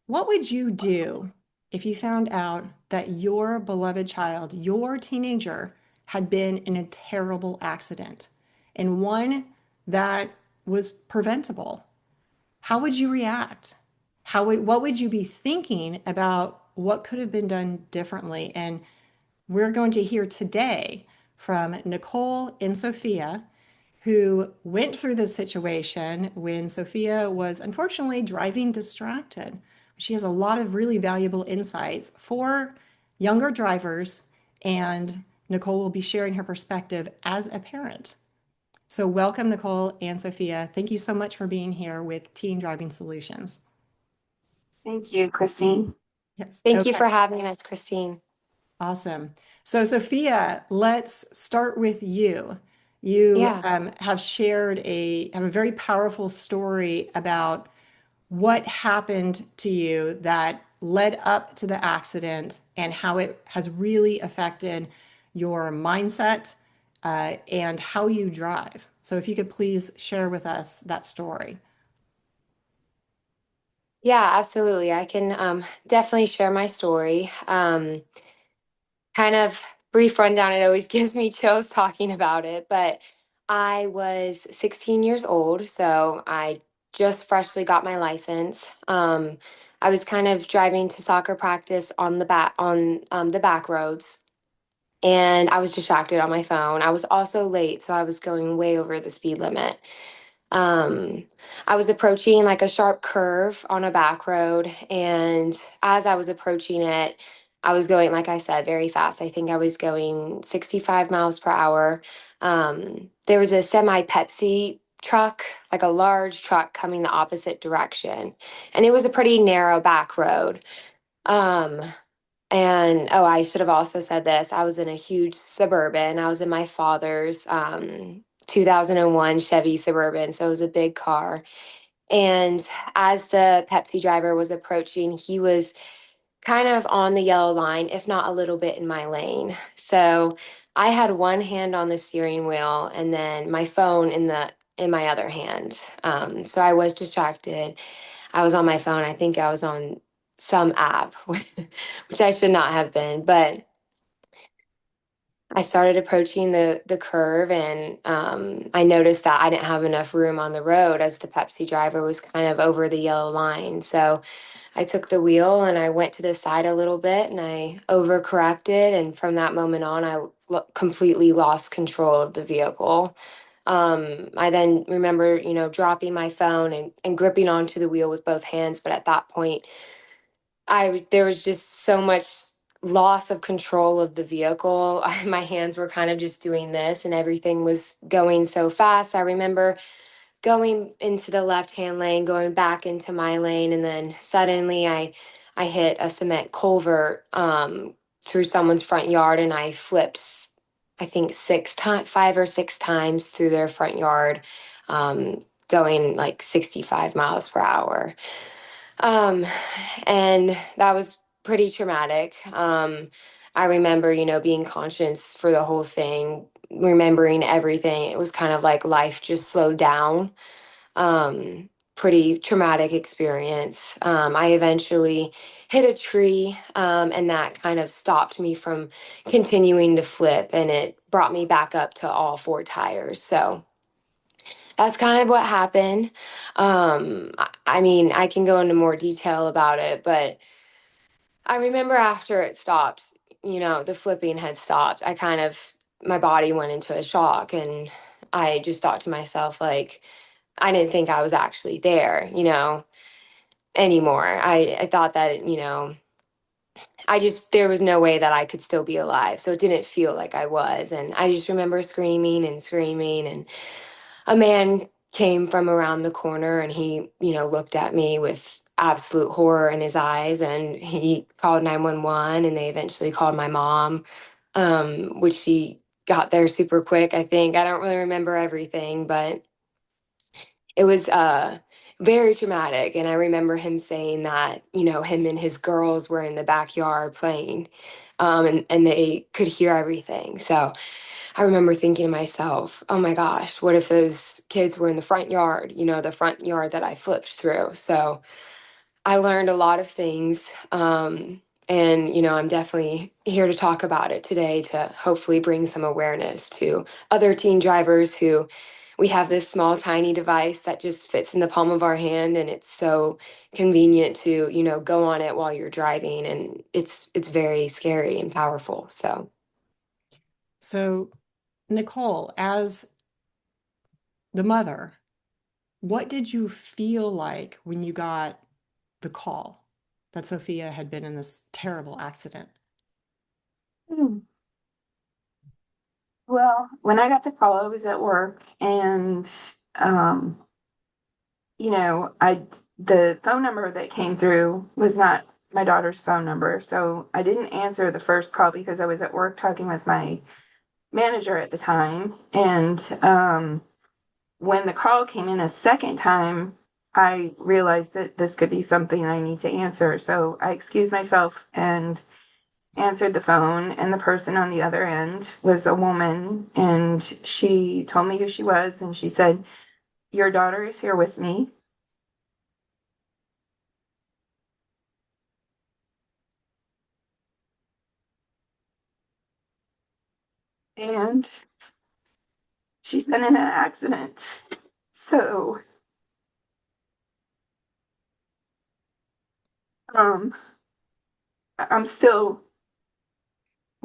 What would you do if you found out that your beloved child, your teenager, had been in a terrible accident and one that was preventable? How would you react? What would you be thinking about what could have been done differently? And we're going to hear today from Nicole and Sophia, who went through this situation when Sophia was unfortunately driving distracted. She has a lot of really valuable insights for younger drivers, and Nicole will be sharing her perspective as a parent. So, welcome, Nicole and Sophia. Thank you so much for being here with Teen Driving Solutions. Thank you, Christine. Yes. Thank you Okay. for having us, Christine. Awesome. So, Sophia, let's start with you. You Yeah. have a very powerful story about what happened to you that led up to the accident and how it has really affected your mindset and how you drive. So, if you could please share with us that story. Yeah, absolutely. I can definitely share my story. Kind of brief rundown, it always gives me chills talking about it, but I was 16 years old, so I just freshly got my license. I was kind of driving to soccer practice on the back roads, and I was distracted on my phone. I was also late, so I was going way over the speed limit. Um, I was approaching like a sharp curve on a back road, and as I was approaching it, I was going, like I said, very fast. I think I was going 65 miles per hour. There was a semi Pepsi truck, like a large truck coming the opposite direction, and it was a pretty narrow back road. Um, and oh, I should have also said this. I was in a huge Suburban. I was in my father's 2001 Chevy Suburban, so it was a big car. And as the Pepsi driver was approaching, he was kind of on the yellow line, if not a little bit in my lane. So I had one hand on the steering wheel and then my phone in my other hand. So I was distracted. I was on my phone. I think I was on some app, which I should not have been. But I started approaching the curve, and I noticed that I didn't have enough room on the road as the Pepsi driver was kind of over the yellow line. So I took the wheel and I went to the side a little bit and I overcorrected. And from that moment on, completely lost control of the vehicle. I then remember, dropping my phone and gripping onto the wheel with both hands. But at that point, there was just so much loss of control of the vehicle. My hands were kind of just doing this and everything was going so fast. I remember going into the left-hand lane, going back into my lane, and then suddenly I hit a cement culvert through someone's front yard, and I flipped, I think 6 times, 5 or 6 times through their front yard, going like 65 miles per hour. Um, and that was pretty traumatic. I remember, being conscious for the whole thing, remembering everything. It was kind of like life just slowed down. Pretty traumatic experience. I eventually hit a tree, and that kind of stopped me from continuing to flip, and it brought me back up to all four tires. So that's kind of what happened. I mean, I can go into more detail about it, but I remember after it stopped, the flipping had stopped. My body went into a shock, and I just thought to myself, like, I didn't think I was actually there, anymore. I thought that, there was no way that I could still be alive. So it didn't feel like I was. And I just remember screaming and screaming. And a man came from around the corner and he, looked at me with absolute horror in his eyes, and he called 911, and they eventually called my mom, which she got there super quick, I think. I don't really remember everything, but it was very traumatic. And I remember him saying that, him and his girls were in the backyard playing, and they could hear everything. So I remember thinking to myself, oh my gosh, what if those kids were in the front yard, the front yard that I flipped through? So I learned a lot of things. And, I'm definitely here to talk about it today to hopefully bring some awareness to other teen drivers who we have this small, tiny device that just fits in the palm of our hand, and it's so convenient to, go on it while you're driving, and it's very scary and powerful. So, So, Nicole, as the mother, what did you feel like when you got the call that Sophia had been in this terrible accident? Hmm. Well, when I got the call, I was at work, and um, the phone number that came through was not my daughter's phone number. So I didn't answer the first call because I was at work talking with my manager at the time. And when the call came in a second time, I realized that this could be something I need to answer. So I excused myself and answered the phone, and the person on the other end was a woman, and she told me who she was, and she said, "Your daughter is here with me." And she's been in an accident. So, um, I'm still,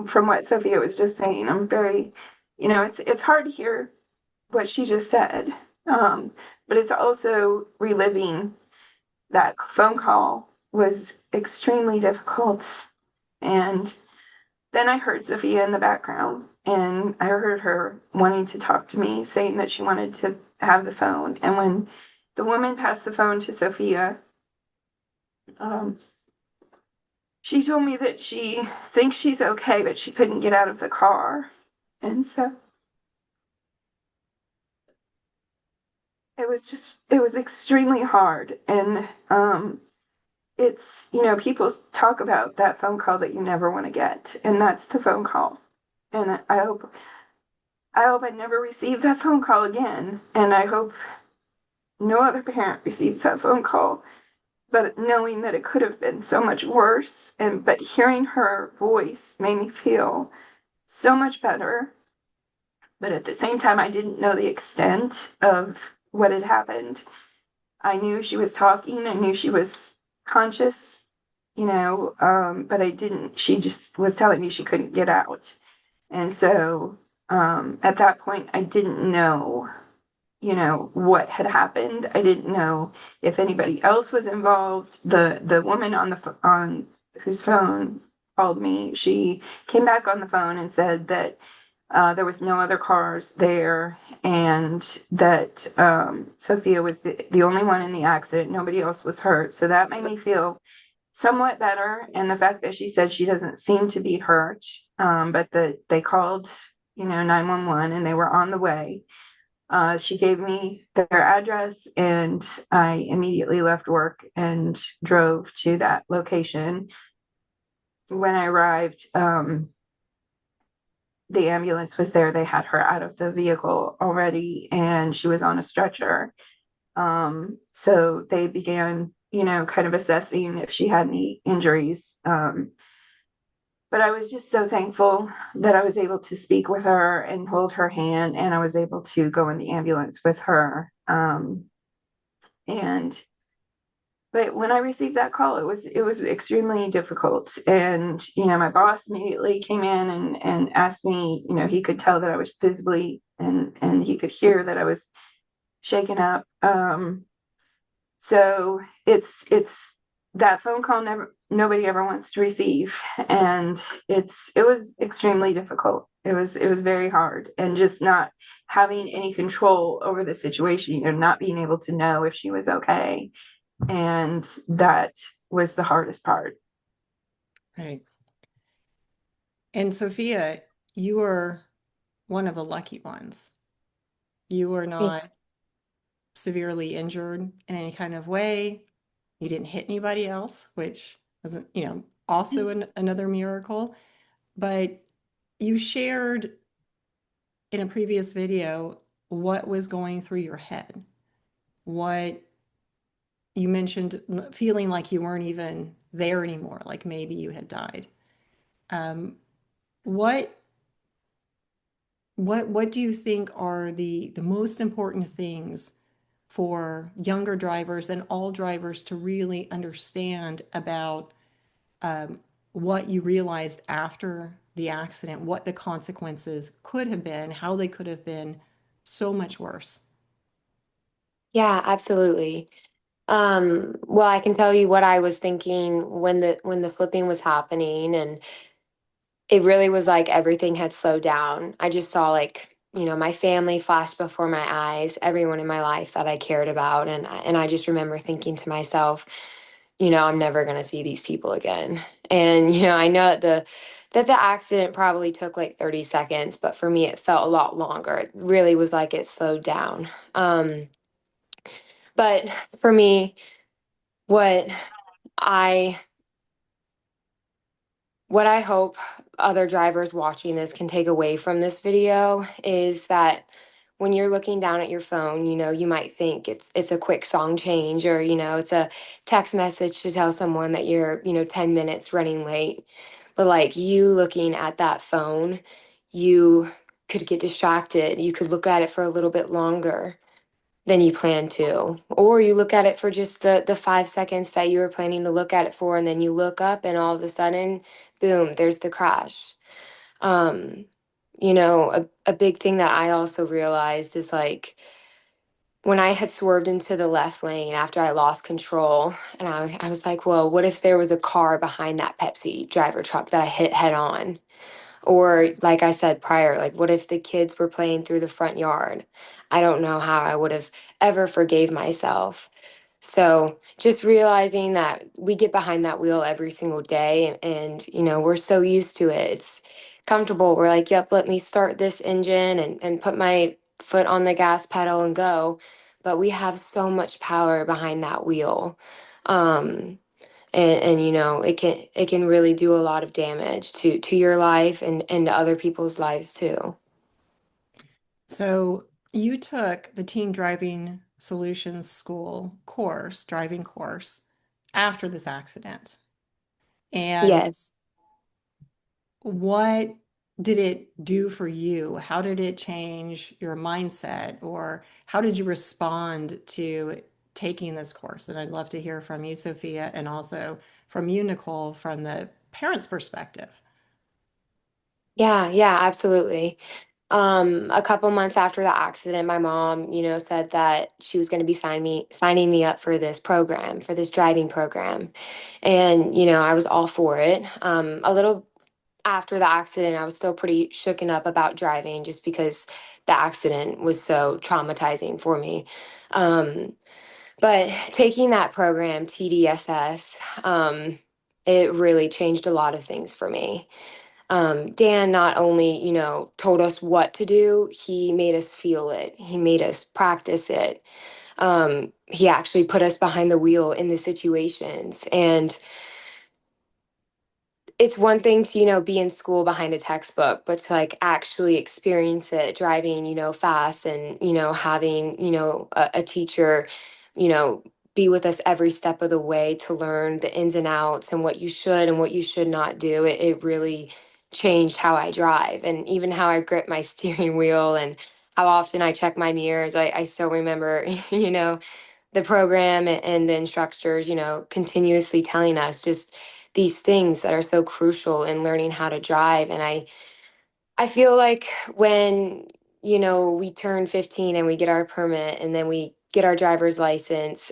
from what Sophia was just saying, I'm very, it's hard to hear what she just said. But it's also reliving that phone call was extremely difficult. And then I heard Sophia in the background, and I heard her wanting to talk to me, saying that she wanted to have the phone. And when the woman passed the phone to Sophia, um, she told me that she thinks she's okay, but she couldn't get out of the car. And so it was extremely hard. And people talk about that phone call that you never want to get, and that's the phone call. And I hope I never receive that phone call again. And I hope no other parent receives that phone call. But knowing that it could have been so much worse, but hearing her voice made me feel so much better. But at the same time, I didn't know the extent of what had happened. I knew she was talking, I knew she was conscious, but I didn't, she just was telling me she couldn't get out. And so at that point, I didn't know, what had happened. I didn't know if anybody else was involved. The woman on whose phone called me, she came back on the phone and said that there was no other cars there, and that Sophia was the only one in the accident. Nobody else was hurt. So that made me feel somewhat better. And the fact that she said she doesn't seem to be hurt, but that they called, 911, and they were on the way. She gave me their address, and I immediately left work and drove to that location. When I arrived, the ambulance was there. They had her out of the vehicle already, and she was on a stretcher. So they began, kind of assessing if she had any injuries. But I was just so thankful that I was able to speak with her and hold her hand, and I was able to go in the ambulance with her. And but when I received that call, it was extremely difficult. And my boss immediately came in and asked me. He could tell that I was visibly, and he could hear that I was shaken up. So it's that phone call nobody ever wants to receive, and it was extremely difficult. It was very hard, and just not having any control over the situation, not being able to know if she was okay, and that was the hardest part. Right. And Sophia, you were one of the lucky ones. You were not severely injured in any kind of way. You didn't hit anybody else, which wasn't, also another miracle. But you shared in a previous video what was going through your head, what you mentioned feeling like you weren't even there anymore, like maybe you had died. Um, what what do you think are the most important things for younger drivers and all drivers to really understand about um, what you realized after the accident, what the consequences could have been, how they could have been so much worse? Yeah, absolutely. Well, I can tell you what I was thinking when the flipping was happening, and it really was like everything had slowed down. I just saw like, my family flash before my eyes, everyone in my life that I cared about, and I just remember thinking to myself, I'm never going to see these people again. And I know that the accident probably took like 30 seconds, but for me it felt a lot longer. It really was like it slowed down. But for me, what I what I hope other drivers watching this can take away from this video is that when you're looking down at your phone, you might think it's a quick song change, or it's a text message to tell someone that you're, 10 minutes running late. But like, you looking at that phone, you could get distracted. You could look at it for a little bit longer than you plan to. Or you look at it for just the 5 seconds that you were planning to look at it for, and then you look up and all of a sudden, boom, there's the crash. Um, a big thing that I also realized is like when I had swerved into the left lane after I lost control, and I was like, well, what if there was a car behind that Pepsi driver truck that I hit head on? Or, like I said prior, like, what if the kids were playing through the front yard? I don't know how I would have ever forgave myself. So, just realizing that we get behind that wheel every single day, and we're so used to it. It's comfortable. We're like, yep, let me start this engine and put my foot on the gas pedal and go. But we have so much power behind that wheel. Um, and it can really do a lot of damage to your life and to other people's lives too. So you took the Teen Driving Solutions School course, driving course, after this accident. And Yes. what did it do for you? How did it change your mindset, or how did you respond to taking this course? And I'd love to hear from you, Sophia, and also from you, Nicole, from the parent's perspective. Yeah, yeah, absolutely. A couple months after the accident, my mom, said that she was going to be signing me up for this program, for this driving program. And, I was all for it. A little after the accident, I was still pretty shooken up about driving just because the accident was so traumatizing for me. Um, But taking that program, TDSS, it really changed a lot of things for me. Dan not only, told us what to do, he made us feel it. He made us practice it. He actually put us behind the wheel in the situations. And it's one thing to, be in school behind a textbook, but to like actually experience it driving, fast and, having, a teacher, you know, be with us every step of the way to learn the ins and outs and what you should and what you should not do. It really changed how I drive and even how I grip my steering wheel and how often I check my mirrors. I still remember, the program and the instructors, continuously telling us just these things that are so crucial in learning how to drive. And I feel like when, we turn 15 and we get our permit and then we get our driver's license,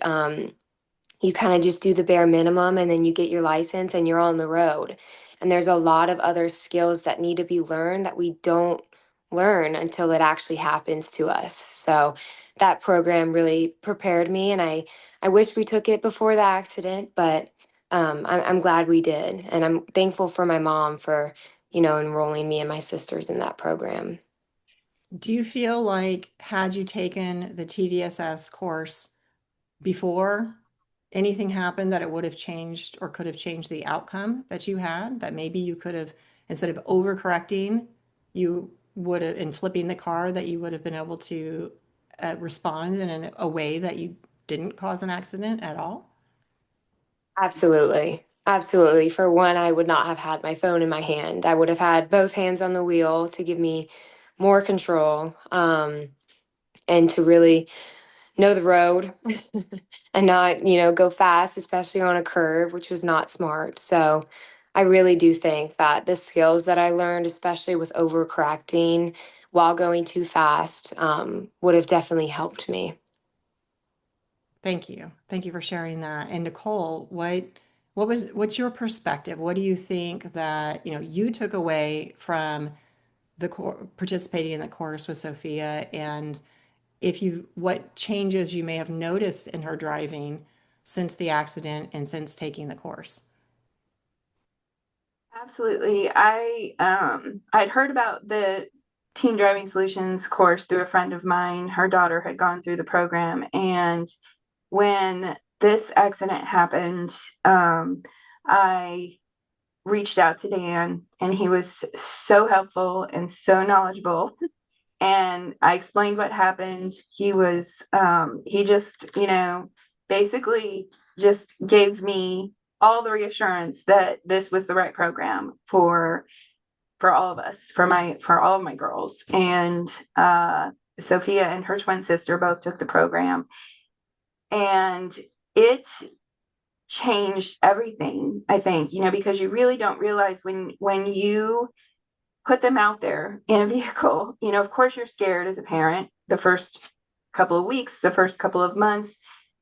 you kind of just do the bare minimum and then you get your license and you're on the road. And there's a lot of other skills that need to be learned that we don't learn until it actually happens to us. So that program really prepared me, and I wish we took it before the accident, but I'm glad we did. And I'm thankful for my mom for, enrolling me and my sisters in that program. Do you feel like had you taken the TDSS course before anything happened that it would have changed or could have changed the outcome that you had? That maybe you could have, instead of overcorrecting, you would have, in flipping the car, that you would have been able to respond in a way that you didn't cause an accident at all? Absolutely. Absolutely. For one, I would not have had my phone in my hand. I would have had both hands on the wheel to give me more control, and to really know the road and not, go fast, especially on a curve, which was not smart. So I really do think that the skills that I learned, especially with overcorrecting while going too fast, would have definitely helped me. Thank you. Thank you for sharing that. And Nicole, what's your perspective? What do you think that, you took away from participating in the course with Sophia, and what changes you may have noticed in her driving since the accident and since taking the course? Absolutely. I'd heard about the Teen Driving Solutions course through a friend of mine. Her daughter had gone through the program, and when this accident happened, I reached out to Dan, and he was so helpful and so knowledgeable. And I explained what happened. He just, basically just gave me all the reassurance that this was the right program for all of us, for all of my girls. And Sophia and her twin sister both took the program, and it changed everything. I think, because you really don't realize when you put them out there in a vehicle. Of course, you're scared as a parent the first couple of weeks, the first couple of months.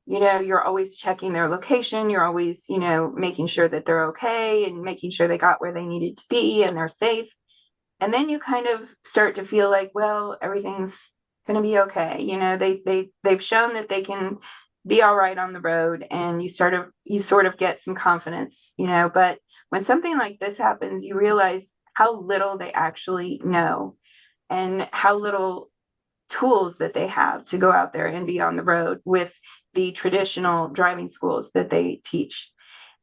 You're always checking their location. You're always, making sure that they're okay and making sure they got where they needed to be and they're safe. And then you kind of start to feel like, well, everything's going to be okay. They've shown that they can be all right on the road, and you sort of get some confidence. But when something like this happens, you realize how little they actually know and how little tools that they have to go out there and be on the road with the traditional driving schools that they teach.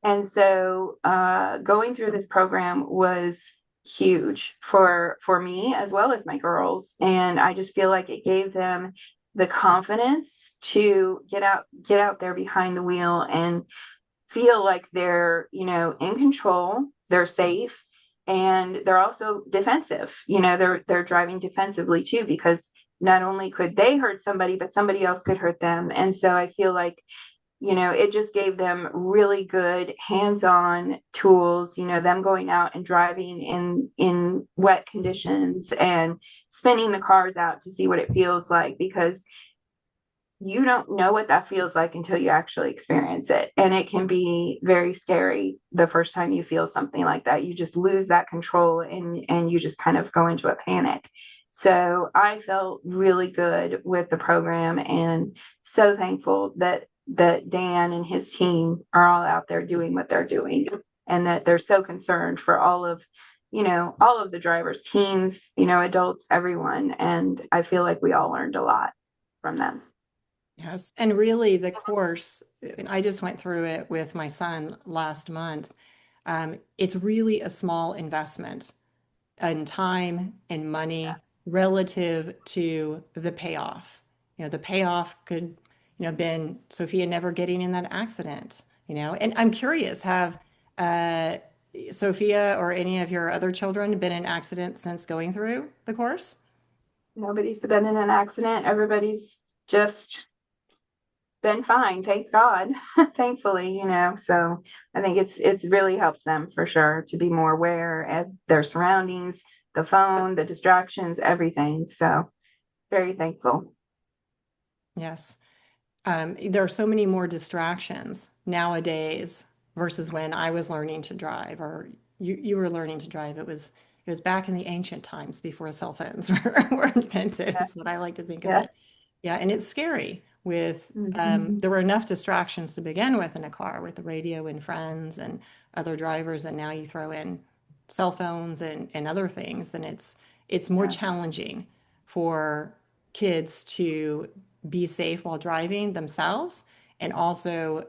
And so going through this program was huge for me as well as my girls. And I just feel like it gave them the confidence to get out there behind the wheel and feel like they're, in control, they're safe, and they're also defensive. They're driving defensively too, because not only could they hurt somebody, but somebody else could hurt them. And so I feel like, it just gave them really good hands-on tools, them going out and driving in wet conditions and spinning the cars out to see what it feels like, because you don't know what that feels like until you actually experience it. And it can be very scary the first time you feel something like that. You just lose that control, and you just kind of go into a panic. So I felt really good with the program, and so thankful that Dan and his team are all out there doing what they're doing, and that they're so concerned for all of the drivers, teens, adults, everyone. And I feel like we all learned a lot from them. Yes. And really, the course, and I just went through it with my son last month. It's really a small investment in time and money Yes. relative to the payoff. The payoff could, been Sophia never getting in that accident, And I'm curious, have uh, Sophia or any of your other children been in accidents since going through the course? Nobody's been in an accident. Everybody's just been fine, thank God, thankfully, So I think it's really helped them for sure to be more aware of their surroundings, the phone, the distractions, everything. So very thankful. Yes. There are so many more distractions nowadays versus when I was learning to drive, or you were learning to drive. It was back in the ancient times before cell phones were invented, Yes. is what I like to think of Yes. it. Yeah, and it's scary with Mhm. there were enough distractions to begin with in a car with the radio and friends and other drivers, and now you throw in cell phones and other things, then it's more Yes. challenging for kids to be safe while driving themselves, and also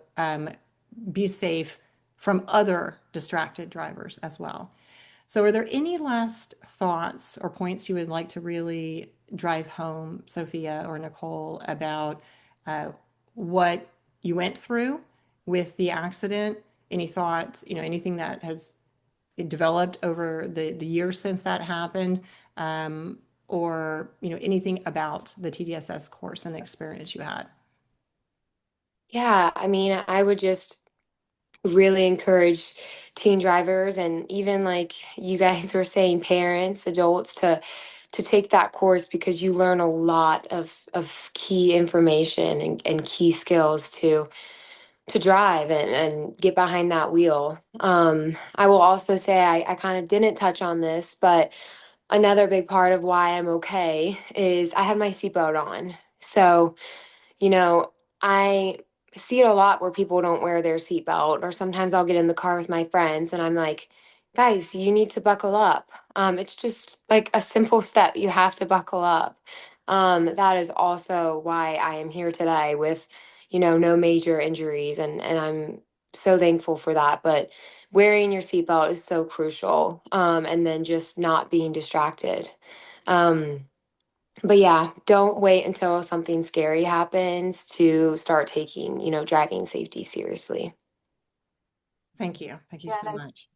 be safe from other distracted drivers as well. So, are there any last thoughts or points you would like to really drive home, Sophia or Nicole, about uh, what you went through with the accident, any thoughts, anything that has developed over the years since that happened, or anything about the TDSS course and the experience you had. Yeah, I mean, I would just really encourage teen drivers and even like you guys were saying, parents, adults to take that course because you learn a lot of key information and key skills to drive and get behind that wheel. I will also say I kind of didn't touch on this, but another big part of why I'm okay is I had my seatbelt on. So you know, I see it a lot where people don't wear their seatbelt, or sometimes I'll get in the car with my friends and I'm like, guys, you need to buckle up. It's just like a simple step. You have to buckle up. That is also why I am here today with, no major injuries, and I'm so thankful for that. But wearing your seatbelt is so crucial. And then just not being distracted. Um, but yeah, don't wait until something scary happens to start taking, driving safety seriously. Thank you. Thank you Yeah, so much.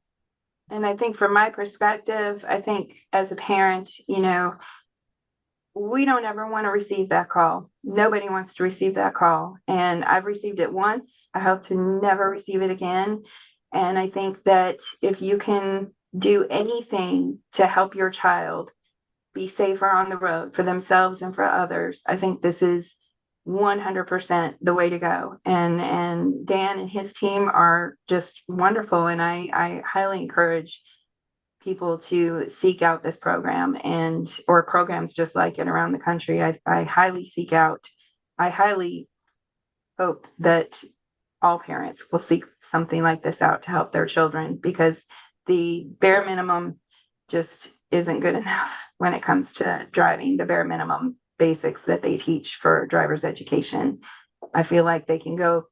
and I think from my perspective, I think as a parent, we don't ever want to receive that call. Nobody wants to receive that call. And I've received it once. I hope to never receive it again. And I think that if you can do anything to help your child be safer on the road for themselves and for others, I think this is 100% the way to go. And Dan and his team are just wonderful. And I highly encourage people to seek out this program and or programs just like it around the country. I highly seek out, I highly hope that all parents will seek something like this out to help their children, because the bare minimum just isn't good enough when it comes to driving. The bare minimum basics that they teach for driver's education, I feel like they can go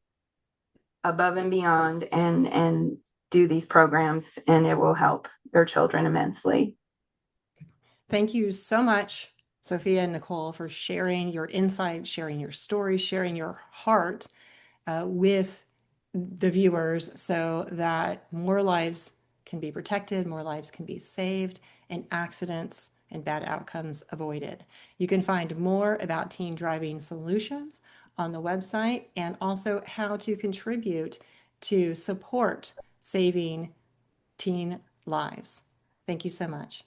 above and beyond and do these programs, and it will help their children immensely. Thank you so much, Sophia and Nicole, for sharing your insight, sharing your story, sharing your heart with the viewers so that more lives can be protected, more lives can be saved, and accidents and bad outcomes avoided. You can find more about teen driving solutions on the website and also how to contribute to support saving teen lives. Thank you so much.